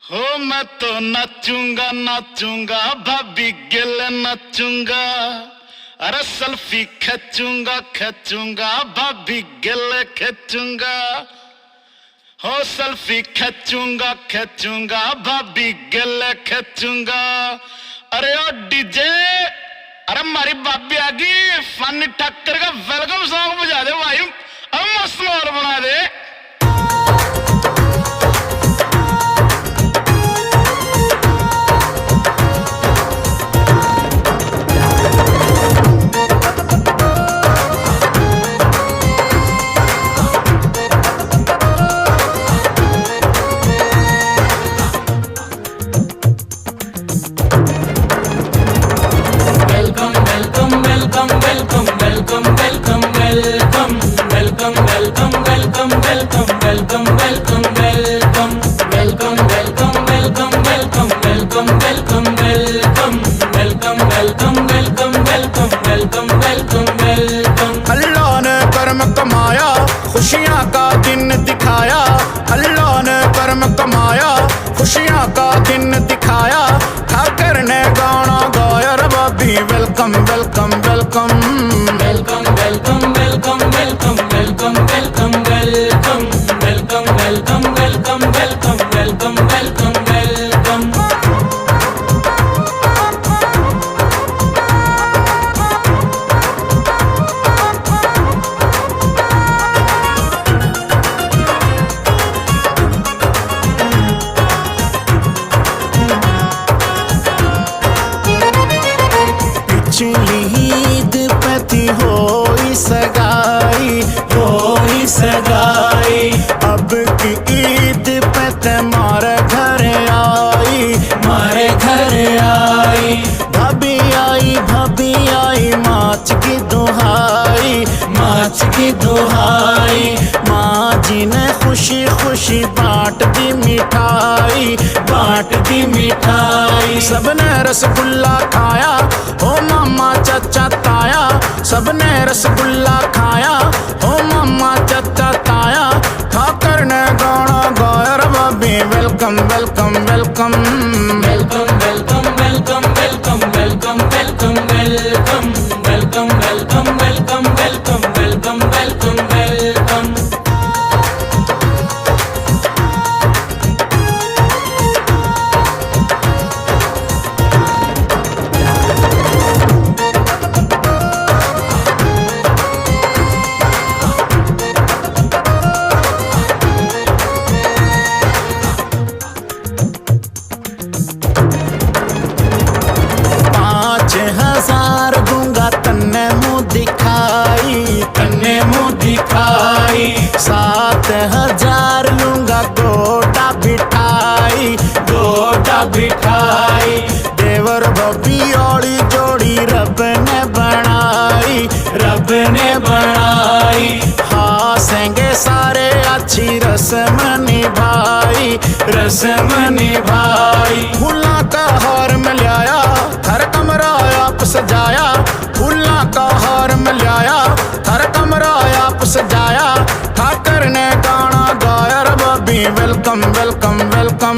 हो मैं तो नाचूंगा नाचूंगा भाभी गिल नाचूंगा। अरे सेल्फी खींचूंगा खींचूंगा भाभी गिल खींचूंगा। हो सेल्फी खींचूंगा खींचूंगा भाभी गिल खींचूंगा। अरे ओ डीजे, अरे मारी भाभी आ गई, फन टक्कर का वेलकम सॉन्ग बजा दे भाई, अब मस्त माहौल बना दे। अल्लाह ने कर्म कमाया, खुशियाँ का दिन दिखाया। अल्लाह ने कर्म कमाया, खुशियाँ का दिन दिखाया। ठाकर ने गाना गाया, रे भाभी welcome welcome welcome welcome welcome welcome welcome welcome welcome welcome welcome welcome welcome welcome welcome welcome welcome. Eid पति होई सगाई, होई सगाई। अब की ईद पे मारे घर आई, मारे घर आई। भाभी आई माच की दुहाई, माच की दुहाई। माँ जी ने खुशी खुशी बांट दी मिठाई, बांट दी मिठाई। सबने रसगुल्ला खाया, ओ मामा चाचा ताया। सबने रसगुल्ला खाया, ओ मामा चाचा ताया। ठाकर ने गाना गाया, रे भाभी welcome welcome welcome welcome welcome welcome welcome welcome welcome welcome welcome welcome welcome welcome welcome welcome welcome. दूंगा तन्ने मुँह दिखाई, तन्ने मुँह दिखाई। 7,000 लूंगा गोटा बिठाई, गोटा बिठाई। देवर भभी औली जोड़ी रब ने बनाई, रब ने बनाई। हंसेंगे सारे अच्छी रस्म निभाई, रस्म निभाई। फूला का हार में लाया, हर कमरा आप सजाया। फूला का हार में लाया, हर कमरा आप सजाया। ठाकर ने गाना गाया, रे भाभी वेलकम वेलकम वेलकम